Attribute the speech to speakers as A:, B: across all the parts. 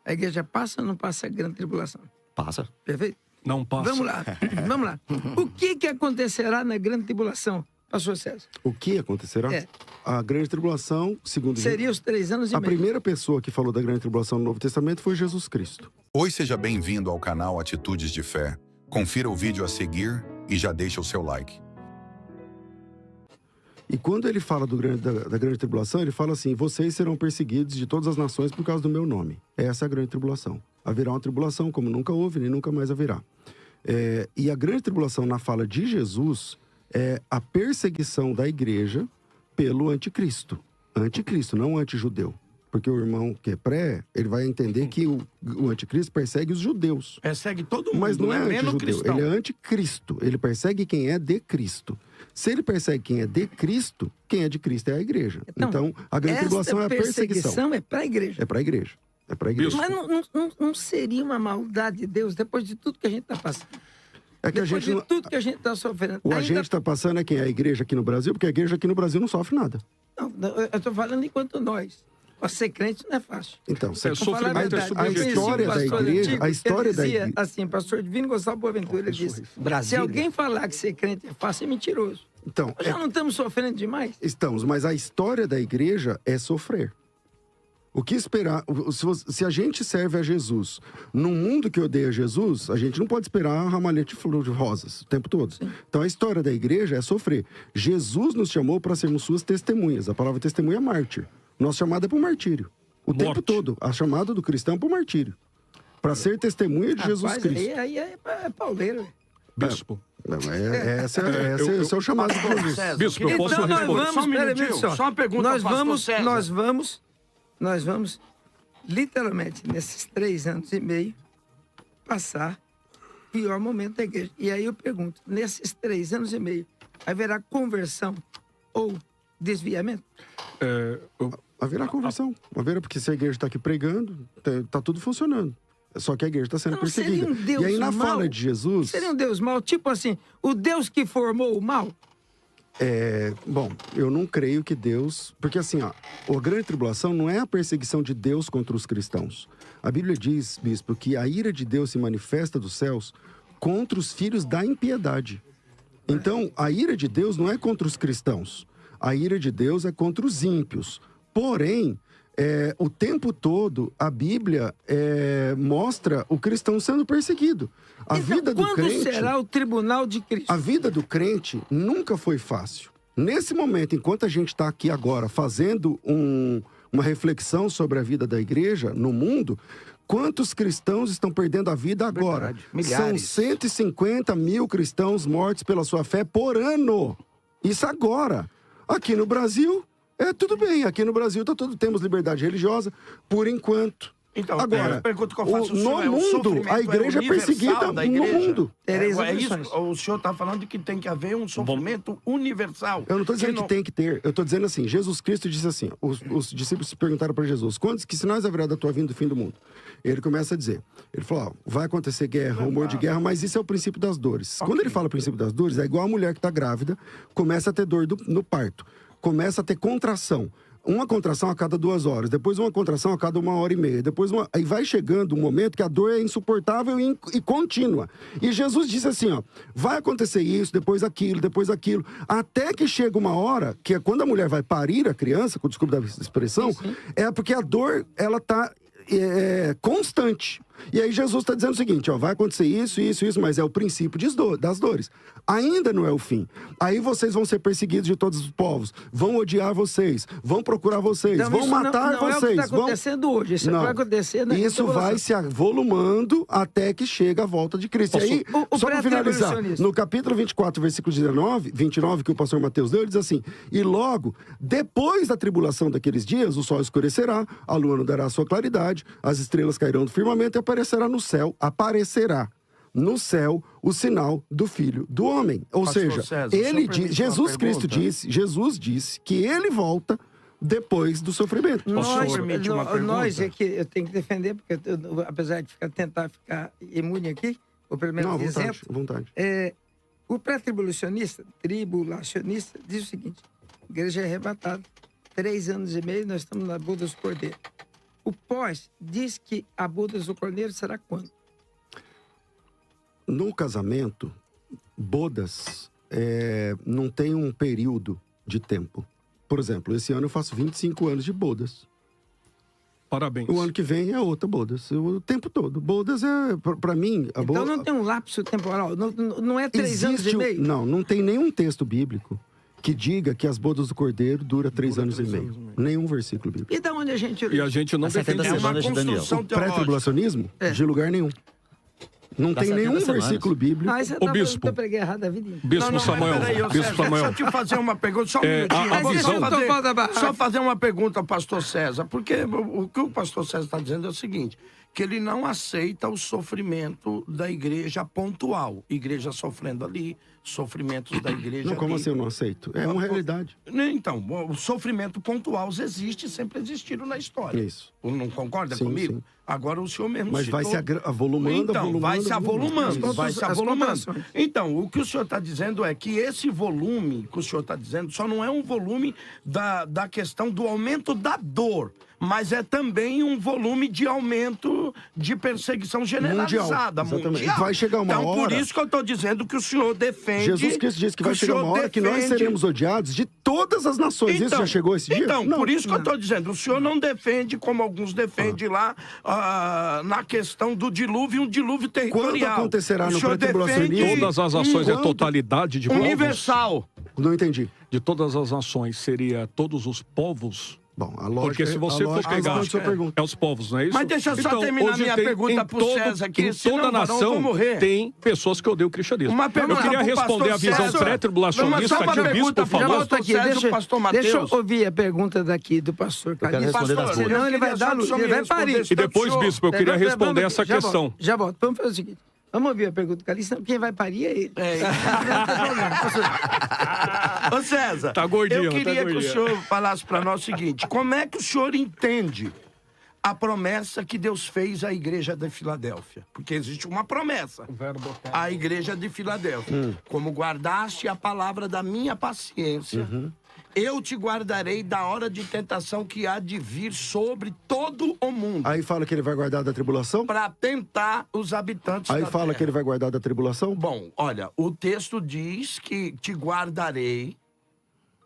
A: A igreja passa ou não passa a grande tribulação?
B: Passa.
A: Perfeito?
C: Não passa.
A: Vamos lá, vamos lá. O que acontecerá na grande tribulação, pastor César?
D: O que acontecerá? A grande tribulação, segundo...
A: Seria os 3 anos e meio.
D: A primeira pessoa que falou da grande tribulação no Novo Testamento foi Jesus Cristo.
E: Oi, seja bem-vindo ao canal Atitudes de Fé. Confira o vídeo a seguir e já deixa o seu like.
D: E quando ele fala da grande tribulação, ele fala assim: vocês serão perseguidos de todas as nações por causa do meu nome. Essa é a grande tribulação. Haverá uma tribulação como nunca houve, nem nunca mais haverá. E a grande tribulação, na fala de Jesus, é a perseguição da igreja pelo anticristo. Anticristo, não antijudeu. Porque o irmão que é pré, ele vai entender que o anticristo persegue os judeus.
F: Persegue todo mundo,
D: mas não é
F: menos
D: antijudeu,
F: cristão.
D: ele é anticristo. Ele persegue quem é de Cristo. Se ele persegue quem é de Cristo, quem é de Cristo é a igreja. Então a grande tribulação é a perseguição.
A: É para a igreja.
D: É para a igreja. É para a igreja.
A: Mas não seria uma maldade de Deus, depois de tudo que a gente está passando?
D: É que
A: depois de tudo que a gente está sofrendo.
D: O agente está passando é quem? A igreja aqui no Brasil? Porque a igreja aqui no Brasil não sofre nada.
A: Não, eu estou falando enquanto nós. Para ser crente não é fácil.
D: Então,
A: a história da igreja, a história da igreja. Assim, pastor Divino Gonçalo Boaventura, ele disse: se alguém falar que ser crente é fácil, é mentiroso.
D: Então,
A: nós já não estamos sofrendo demais?
D: Estamos, mas a história da igreja é sofrer. O que esperar? Se a gente serve a Jesus num mundo que odeia Jesus, a gente não pode esperar ramalhete de flor de rosas o tempo todo. Sim. Então a história da igreja é sofrer. Jesus nos chamou para sermos suas testemunhas. A palavra testemunha é mártir. Nossa chamada é para o martírio. O tempo todo. A chamada do cristão é para o martírio. Para ser testemunha de Jesus Cristo.
A: Aí é pauleiro.
C: Bispo.
D: Esse é o chamado de Jesus.
C: Bispo, eu posso responder?
F: Só uma pergunta,
A: nós vamos, literalmente, nesses 3 anos e meio, passar o pior momento da igreja. E aí eu pergunto, nesses 3 anos e meio, haverá conversão ou desviamento?
D: Haverá conversão. Haverá, porque se a igreja está aqui pregando, está tudo funcionando. Só que a igreja está sendo perseguida. E aí na fala de Jesus...
A: Seria um Deus mau? Tipo assim, o Deus que formou o mal?
D: Bom, eu não creio que Deus... Porque assim, a grande tribulação não é a perseguição de Deus contra os cristãos. A Bíblia diz, bispo, que a ira de Deus se manifesta dos céus contra os filhos da impiedade. Então, a ira de Deus não é contra os cristãos. A ira de Deus é contra os ímpios. Porém, o tempo todo, a Bíblia mostra o cristão sendo perseguido. A vida do crente...
A: Quando será o tribunal de Cristo?
D: A vida do crente nunca foi fácil. Nesse momento, enquanto a gente está aqui agora fazendo uma reflexão sobre a vida da igreja no mundo, quantos cristãos estão perdendo a vida agora? São 150 mil cristãos mortos pela sua fé por ano. Isso agora. Aqui no Brasil... tudo bem, aqui no Brasil temos liberdade religiosa, por enquanto.
F: Então,
D: agora,
F: a pergunta que eu faço
D: no mundo, a igreja é perseguida no mundo.
F: O senhor está falando que tem que haver um sofrimento universal.
D: Eu não estou dizendo que tem que ter, eu estou dizendo assim, Jesus Cristo disse assim, os discípulos perguntaram para Jesus, que sinais haverá da tua vinda do fim do mundo? Ele começa a dizer, ele falou, vai acontecer guerra, rumor de guerra, mas isso é o princípio das dores. Quando ele fala o princípio das dores, é igual a mulher que está grávida, começa a ter dor no parto. Começa a ter contração. Uma contração a cada 2 horas, depois uma contração a cada 1h30, depois aí vai chegando um momento que a dor é insuportável e contínua. E Jesus disse assim, vai acontecer isso, depois aquilo, até que chega uma hora, que é quando a mulher vai parir a criança, com desculpa da expressão, é porque a dor, ela tá constante. E aí Jesus está dizendo o seguinte, vai acontecer isso, mas é o princípio das dores. Ainda não é o fim. Aí vocês vão ser perseguidos de todos os povos, vão odiar vocês, vão procurar vocês,
A: então,
D: vão matar vocês. Não é o que está
A: acontecendo hoje, isso vai acontecer na
D: Isso vai se avolumando até que chega a volta de Cristo. E aí, só para finalizar, no capítulo 24, versículo 29, que o pastor Mateus deu, ele diz assim, e logo, depois da tribulação daqueles dias, o sol escurecerá, a lua não dará a sua claridade, as estrelas cairão do firmamento e aparecerá no céu o sinal do Filho do Homem. Ou seja, Jesus Cristo Jesus disse que ele volta depois do sofrimento.
A: Nós é que eu tenho que defender, porque apesar de tentar ficar imune aqui, ou pelo menos isento,
D: vontade.
A: O pré-tribulacionista diz o seguinte, a igreja é arrebatada, 3 anos e meio nós estamos na boda dos cordeiros. O pós diz que a boda do cordeiro será quando?
D: No casamento, bodas não tem um período de tempo. Por exemplo, esse ano eu faço 25 anos de bodas.
C: Parabéns.
D: O ano que vem é outra bodas. O tempo todo. Bodas pra mim...
A: Então não tem um lapso temporal? Não é 3 anos e meio?
D: Não tem nenhum texto bíblico que diga que as bodas do cordeiro duram 3 anos e meio. Nenhum versículo bíblico.
A: E da onde a gente...
C: E a gente não defende
F: É uma
C: isso.
F: construção teológica.
D: Pré-tribulacionismo? De lugar nenhum. Não tem nenhum versículo bíblico.
A: Ah, você
C: Ô, bispo.
A: Eu preguei errado a vida inteira.
C: Bispo Samuel.
F: Bispo Samuel. Deixa eu te fazer uma pergunta, só um minutinho.
C: a visão...
F: Só fazer uma pergunta ao pastor César, porque o que o pastor César está dizendo é o seguinte, que ele não aceita o sofrimento da igreja pontual. Igreja sofrendo ali, sofrimentos da igreja
D: Não, como
F: ali.
D: assim eu não aceito? É uma realidade.
F: Então, o sofrimento pontual existe e sempre existiu na história.
D: Isso.
F: Não concorda
D: Sim,
F: comigo?
D: sim.
F: Agora o senhor mesmo
D: Mas vai se avolumando,
F: então, vai se avolumando, vai se avolumando.
A: pontuações.
F: Então, o que o senhor está dizendo é que esse volume que o senhor está dizendo só não é um volume da questão do aumento da dor, mas é também um volume de aumento de perseguição generalizada, mundial.
D: Vai chegar uma
F: então,
D: hora...
F: por isso que eu estou dizendo que o senhor defende...
D: Jesus Cristo disse que vai
F: o
D: chegar uma
F: senhor
D: hora que nós
F: defende-
D: seremos odiados de todas as nações. Isso já chegou esse dia?
F: Então,
D: Não.
F: por isso que eu estou dizendo, o senhor não defende, como alguns defendem lá, na questão do dilúvio, um dilúvio territorial.
D: Quando acontecerá
F: O
D: no
F: senhor
D: pré-tribulacionismo?
F: defende
C: Todas as ações é totalidade de povos?
F: universal.
D: Não entendi.
C: De todas as nações seria todos os povos?
D: Bom, a lógica...
C: Porque se você for pegar, é os povos, não é isso?
F: Mas deixa eu só terminar
C: hoje
F: minha
C: tem
F: pergunta pro César aqui,
C: em
F: senão
C: toda
F: varão, eu
C: nação
F: vou morrer.
C: tem pessoas que odeiam o cristianismo.
F: Uma pergunta
C: Eu queria
F: pro
C: responder
F: pastor
C: a visão
F: César.
C: pré-tribulacionista
F: Não, mas só
C: que
F: uma
C: o bispo
F: pergunta pro
C: falou.
F: pastor
A: Aqui,
F: César e o pastor
A: deixa eu
F: Mateus.
A: ouvir a pergunta daqui do pastor
B: quero
A: Calixto.
B: responder das duas.
A: Senão ele vai dar luz, ele vai parir.
C: E depois, bispo, eu queria responder essa questão.
A: Já volto. Vamos fazer o seguinte. Vamos ouvir a pergunta do Calixto. Quem vai parir é ele.
F: Ô César,
C: Tá gordinho,
F: eu queria
C: tá
F: que o
C: gordinho.
F: senhor falasse para nós o seguinte, como é que o senhor entende a promessa que Deus fez à igreja de Filadélfia? Porque existe uma promessa à igreja de Filadélfia. Como guardaste a palavra da minha paciência, eu te guardarei da hora de tentação que há de vir sobre todo o mundo.
D: Aí fala que ele vai guardar da tribulação?
F: Para tentar os habitantes
D: Aí
F: da
D: fala
F: terra.
D: que ele vai guardar da tribulação?
F: Bom, olha, o texto diz que te guardarei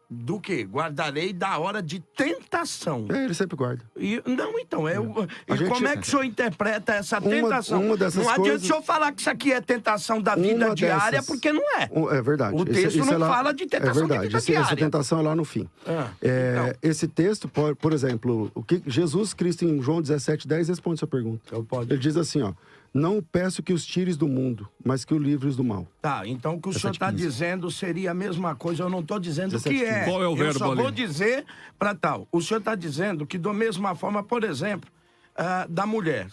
F: do quê? Guardarei da hora de tentação.
D: Ele sempre guarda.
F: Não, então, e
D: gente-
F: como é que o senhor interpreta essa tentação?
D: uma dessas
F: não adianta
D: coisas-
F: o senhor falar que isso aqui é tentação da vida
D: Uma
F: diária,
D: dessas-
F: porque não é.
D: É verdade.
F: O texto não
D: é lá-
F: fala de tentação
D: É verdade.
F: de vida
D: Essa
F: diária.
D: tentação é lá no fim.
F: Então.
D: Esse texto, por exemplo, o que Jesus Cristo em João 17:10 responde sua pergunta. Ele diz assim, ó: não peço que os tires do mundo, mas que o livres do mal.
F: Tá, então o que o senhor está dizendo seria a mesma coisa. Eu não estou dizendo o que
D: 17:15.
F: é.
C: Qual é o verbo
F: Eu só
C: ali?
F: vou dizer para tal. O senhor está dizendo que, da mesma forma, por exemplo, da mulher,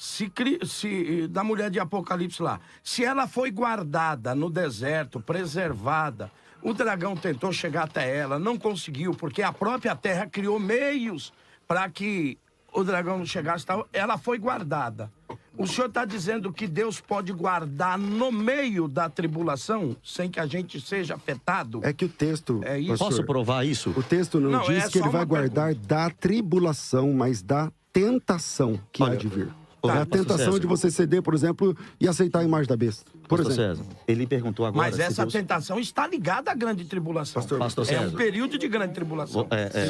F: da mulher de Apocalipse lá, se ela foi guardada no deserto, preservada, o dragão tentou chegar até ela, não conseguiu, porque a própria terra criou meios para que o dragão não chegasse, ela foi guardada. O senhor está dizendo que Deus pode guardar no meio da tribulação, sem que a gente seja afetado?
D: É que o texto...
F: É isso.
D: pastor,
B: Posso provar isso?
D: O texto não diz que
F: só
D: ele vai
F: uma
D: guardar da tribulação, mas da tentação que há
B: Olha,
D: de vir.
B: Tá,
D: É a
B: pastor
D: tentação
B: César.
D: de você ceder, por exemplo, e aceitar a imagem da besta. Por
B: Pastor
D: exemplo.
B: César, ele perguntou agora
F: Mas
B: se
F: essa
B: Deus...
F: tentação está ligada à grande tribulação.
B: Pastor
F: É um
B: César.
F: período de grande tribulação.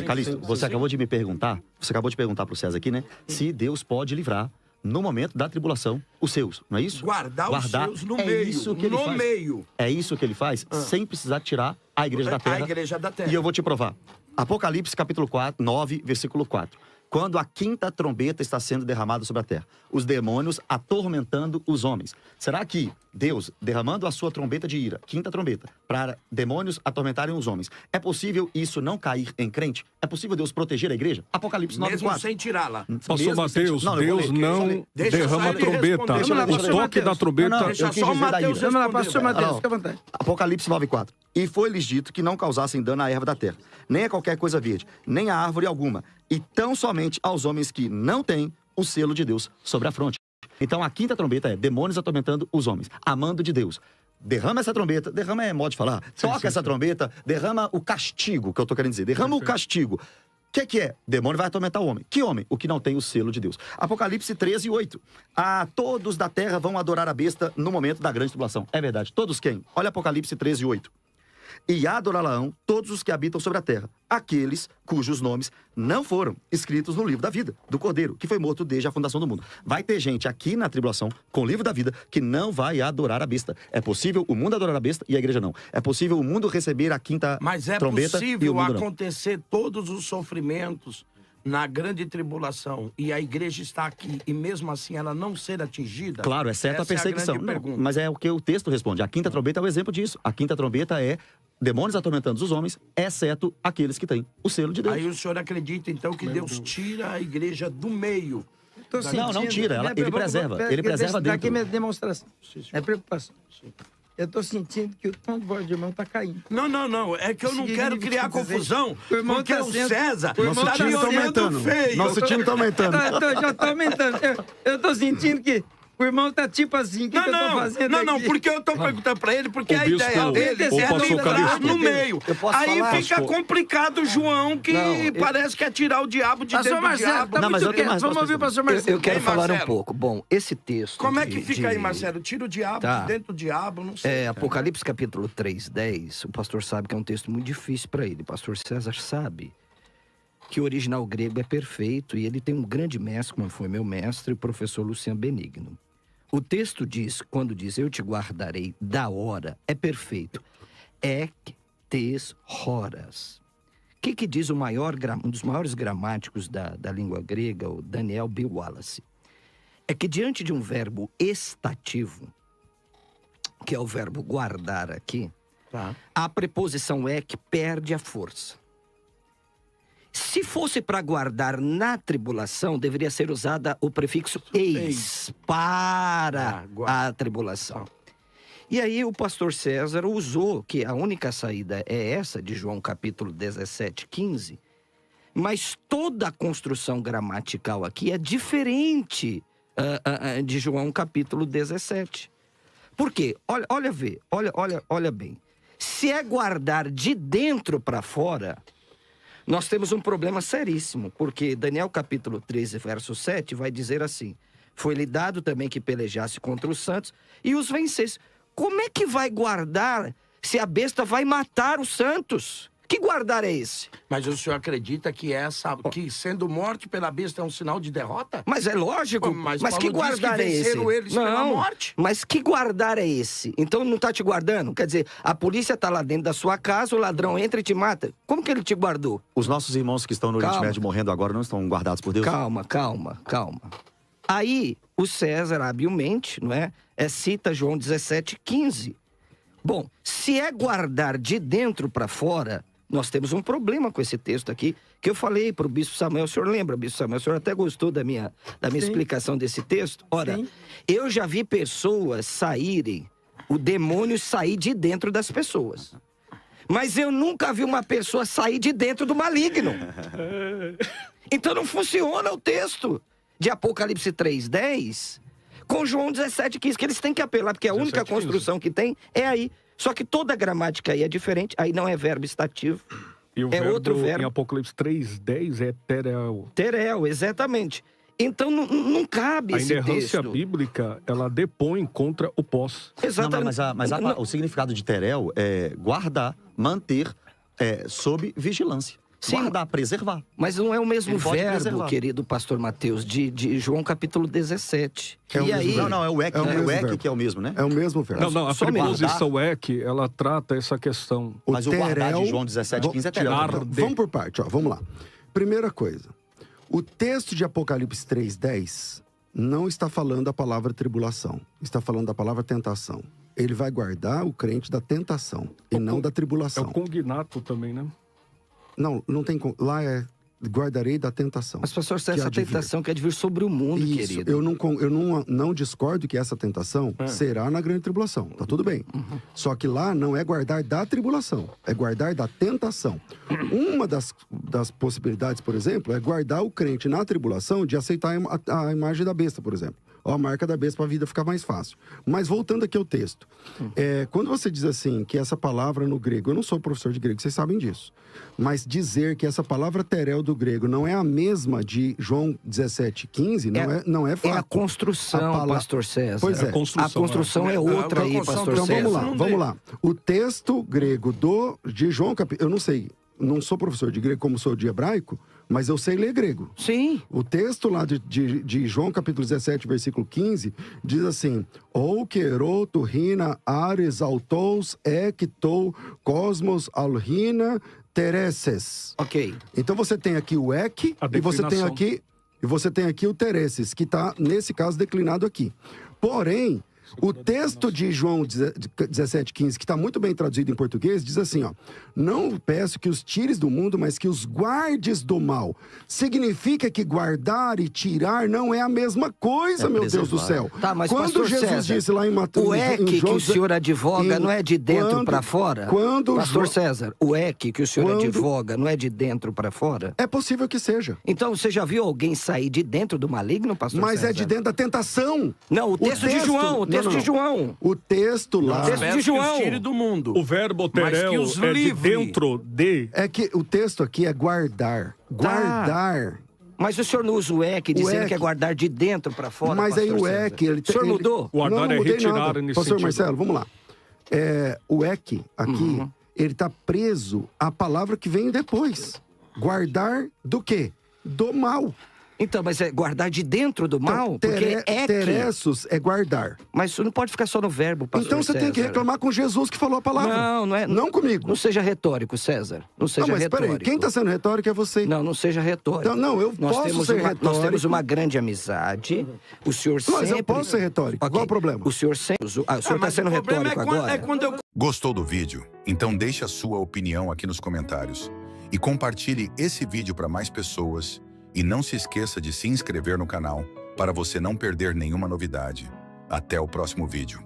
B: Calixto, você acabou de me perguntar, você acabou de perguntar para o César aqui, né? Se Deus pode livrar, no momento da tribulação, os seus, não é isso?
F: Guardar os seus no
B: é
F: meio,
B: Isso que ele
F: no
B: faz.
F: meio.
B: É isso que ele faz, sem precisar tirar a igreja da terra.
F: A igreja da terra.
B: E eu vou te provar. Apocalipse, capítulo 9, versículo 4. Quando a quinta trombeta está sendo derramada sobre a terra, os demônios atormentando os homens. Será que Deus, derramando a sua trombeta de ira, quinta trombeta, para demônios atormentarem os homens, é possível isso não cair em crente? É possível Deus proteger a igreja? Apocalipse 9,
F: Mesmo
B: 4.
F: sem tirá-la.
C: Pastor Mateus,
B: Não, eu vou
C: Deus
B: ler.
C: não
F: Deixa
C: derrama
F: só
C: a
F: ele
C: trombeta.
F: responder.
C: O toque da trombeta...
B: Não,
F: Deixa
B: eu quis
F: só o
B: dizer da
F: Mateus
B: ira.
A: Vamos lá,
F: responder.
A: pastor Mateus,
B: Não.
A: fica à vontade.
B: Apocalipse 9:4. E foi-lhes dito que não causassem dano à erva da terra, nem a qualquer coisa verde, nem a árvore alguma, e tão somente aos homens que não têm o selo de Deus sobre a fronte. Então a quinta trombeta é demônios atormentando os homens, amando de Deus. Derrama essa trombeta, derrama é modo de falar, toca essa trombeta, derrama o castigo, que eu tô querendo dizer, derrama o castigo. que é? Demônio vai atormentar o homem. Que homem? O que não tem o selo de Deus. Apocalipse 13, 8. Todos da terra vão adorar a besta no momento da grande tribulação. É verdade. Todos quem? Olha Apocalipse 13, 8. E adorá-la-ão todos os que habitam sobre a terra, aqueles cujos nomes não foram escritos no livro da vida, do Cordeiro, que foi morto desde a fundação do mundo. Vai ter gente aqui na tribulação, com o livro da vida, que não vai adorar a besta. É possível o mundo adorar a besta e a igreja não. É possível o mundo receber a quinta
F: Mas é
B: trombeta e o
F: possível
B: mundo não.
F: acontecer todos os sofrimentos na grande tribulação e a igreja está aqui e mesmo assim ela não ser atingida?
B: Claro, exceto a
F: Essa é
B: perseguição.
F: grande pergunta.
B: Mas é o que o texto responde. A quinta trombeta é o exemplo disso. A quinta trombeta é demônios atormentando os homens, exceto aqueles que têm o selo de Deus.
F: Aí o senhor acredita então que Deus tira a igreja do meio?
B: Não tira. Ele preserva. Ele preserva dentro.
A: Daqui minha demonstração. É preocupação. Eu tô sentindo que o tom de voz do irmão tá caindo.
F: Não. É que eu não quero criar confusão.
A: O irmão
F: Porque
A: tá
F: o
A: sendo-
F: César
A: o irmão
F: tá
A: tá
F: me
A: sendo-
F: olhando feio.
D: Nosso time tá aumentando.
A: Já tá aumentando. Eu tô sentindo que o irmão tá tipo assim, o que eu tô fazendo
F: Não,
A: aqui?
F: porque eu tô perguntando pra ele, porque
C: Ô,
F: a
C: bispo,
F: ideia dele
A: ô,
F: é
A: pastor
F: livrar
C: Calixto.
F: no meio.
G: Eu posso
F: Aí
G: falar?
F: fica
C: Pastor.
F: complicado, João, que parece que é tirar o diabo de
A: Pastor
F: dentro do
A: Marcelo,
F: diabo.
A: tá
B: Não, mas
A: muito
B: eu tenho
A: quieto.
B: mais
A: Vamos ouvir o pastor Marcelo.
G: Eu quero
F: Ei,
G: falar um
F: Marcelo.
G: pouco. Bom, esse texto...
F: Como é que fica
G: de-
F: aí, Marcelo? Tira o diabo
G: Tá.
F: de dentro do diabo, não sei.
G: Apocalipse capítulo 3, 10, o pastor sabe que é um texto muito difícil para ele. O pastor César sabe que o original grego é perfeito e ele tem um grande mestre, como foi meu mestre, o professor Luciano Benigno. O texto diz, quando diz, eu te guardarei da hora, é perfeito. Ek tes horas. O que diz um dos maiores gramáticos da língua grega, o Daniel B. Wallace? É que diante de um verbo estativo, que é o verbo guardar aqui,
F: Tá.
G: a preposição ek perde a força. Se fosse para guardar na tribulação, deveria ser usada o prefixo eis para
F: guarda.
G: a tribulação. E aí o pastor César usou que a única saída é essa, de João capítulo 17, 15, mas toda a construção gramatical aqui é diferente de João capítulo 17. Por quê? Olha bem. Se é guardar de dentro para fora, nós temos um problema seríssimo, porque Daniel capítulo 13, verso 7, vai dizer assim: foi-lhe dado também que pelejasse contra os santos e os vencesse. Como é que vai guardar se a besta vai matar os santos? Que guardar é esse?
F: Mas o senhor acredita que que sendo morte pela besta é um sinal de derrota?
G: Mas é lógico,
F: Pô, mas
G: mas que
F: Paulo diz que
G: guardar é esse?
F: venceram eles pela morte.
G: Mas que guardar é esse? Então não tá te guardando? Quer dizer, a polícia tá lá dentro da sua casa, o ladrão entra e te mata. Como que ele te guardou?
B: Os nossos irmãos que estão no Oriente
G: Calma.
B: Médio morrendo agora não estão guardados por Deus?
G: Calma. Aí, o César, habilmente, não é? Cita João 17, 15. Bom, se é guardar de dentro para fora, nós temos um problema com esse texto aqui, que eu falei para o Bispo Samuel. O senhor lembra, Bispo Samuel? O senhor até gostou da minha explicação desse texto? Ora,
A: Sim.
G: eu já vi pessoas saírem, o demônio sair de dentro das pessoas. Mas eu nunca vi uma pessoa sair de dentro do maligno. Então não funciona o texto de Apocalipse 3:10 com João 17:15, que eles têm que apelar, porque a única
C: 17:15.
G: construção que tem é aí. Só que toda a gramática aí é diferente, aí não é verbo estativo,
C: E o
G: é outro verbo.
C: em Apocalipse 3:10 é terel.
G: terel, exatamente. Então não cabe
C: A
G: esse
C: inerrância
G: texto.
C: bíblica, ela depõe contra o pós.
G: Exatamente.
B: Não, o significado de terel é guardar, manter, sob vigilância.
G: Sim.
B: Guardar, preservar.
G: Mas não é o mesmo
B: Ele pode
G: verbo,
B: preservar.
G: querido pastor Mateus, de João capítulo 17.
D: É o
G: E
D: mesmo
G: aí,
D: verbo.
B: Não, é o ek,
D: É o mesmo verbo.
B: que é o mesmo, né?
D: É o mesmo verbo.
C: Não, a
G: só me
C: preposição ek, ela trata essa questão.
B: Mas o guardar de João 17:15 é terel.
C: tirar-
D: Então, vamos por parte, ó, vamos lá. Primeira coisa, o texto de Apocalipse 3:10 não está falando a palavra tribulação, está falando da palavra tentação. Ele vai guardar o crente da tentação e não da
C: É
D: tribulação.
C: o cognato também, né?
D: Não tem como. Lá é guardarei da tentação.
G: mas pastor,
D: que
G: essa
D: há de vir.
G: tentação quer vir sobre o mundo,
D: Isso,
G: querido.
D: eu não discordo que essa tentação será na grande tribulação, tá tudo bem. Só que lá não é guardar da tribulação, é guardar da tentação. Uma das possibilidades, por exemplo, é guardar o crente na tribulação de aceitar a imagem da besta, por exemplo. Ó, a marca da besta para a vida ficar mais fácil. Mas voltando aqui ao texto. Quando você diz assim, que essa palavra no grego... Eu não sou professor de grego, vocês sabem disso. Mas dizer que essa palavra terel do grego não é a mesma de João 17:15, não é fato.
G: É a construção, pastor César.
D: Pois é.
G: A construção é outra aí, pastor
D: Então
G: César.
D: vamos lá. O texto grego de João, eu não sei, não sou professor de grego como sou de hebraico, mas eu sei ler grego.
G: Sim.
D: O texto lá de João, capítulo 17, versículo 15, diz assim: ou queroto rina ares autos ectou cosmos alrina tereses.
G: Ok.
D: Então você tem aqui o ek e você tem aqui o tereses, que está, nesse caso, declinado aqui. Porém, o texto de João 17:15, que está muito bem traduzido em português, diz assim, ó: não peço que os tires do mundo, mas que os guardes do mal. Significa que guardar e tirar não é a mesma coisa, meu Deus do céu.
G: Tá, mas
D: quando
G: pastor
D: Jesus
G: César,
D: disse lá em Mateus,
G: o EC que o senhor advoga não é de dentro para fora? Pastor César, o EC que o senhor advoga não é de dentro para fora?
D: É possível que seja.
G: Então, você já viu alguém sair de dentro do maligno, pastor César?
D: Mas é de dentro da tentação.
G: Não, o texto de João, o texto de João.
D: O texto lá...
G: O texto de João.
F: Tire do mundo.
C: O verbo terel é de dentro de...
D: É que o texto aqui é guardar. Guardar.
G: Mas o senhor não usa o EC dizendo que é guardar de dentro para fora,
D: mas aí o EC...
G: O senhor mudou?
C: Guardar é retirar nesse
D: Pastor
C: sentido.
D: Marcelo, vamos lá. O EC aqui, ele está preso à palavra que vem depois. Guardar do quê? Do mal.
G: Então, mas é guardar de dentro do mal? Porque
D: teressos é guardar.
G: Mas isso não pode ficar só no verbo, pastor
D: Então você
G: César.
D: tem que reclamar com Jesus que falou a palavra.
G: Não é.
D: Não comigo.
G: Não seja retórico, César. Não seja
D: mas
G: retórico.
D: peraí, quem está sendo retórico é você.
G: Não seja retórico.
D: Não, eu posso ser retórico.
G: Nós temos uma grande amizade. O senhor sempre...
D: Mas eu posso ser retórico.
G: Okay.
D: Qual o problema?
G: O senhor sempre... O senhor está sendo retórico agora?
E: Gostou do vídeo? Então deixe a sua opinião aqui nos comentários. E compartilhe esse vídeo para mais pessoas. E não se esqueça de se inscrever no canal para você não perder nenhuma novidade. Até o próximo vídeo.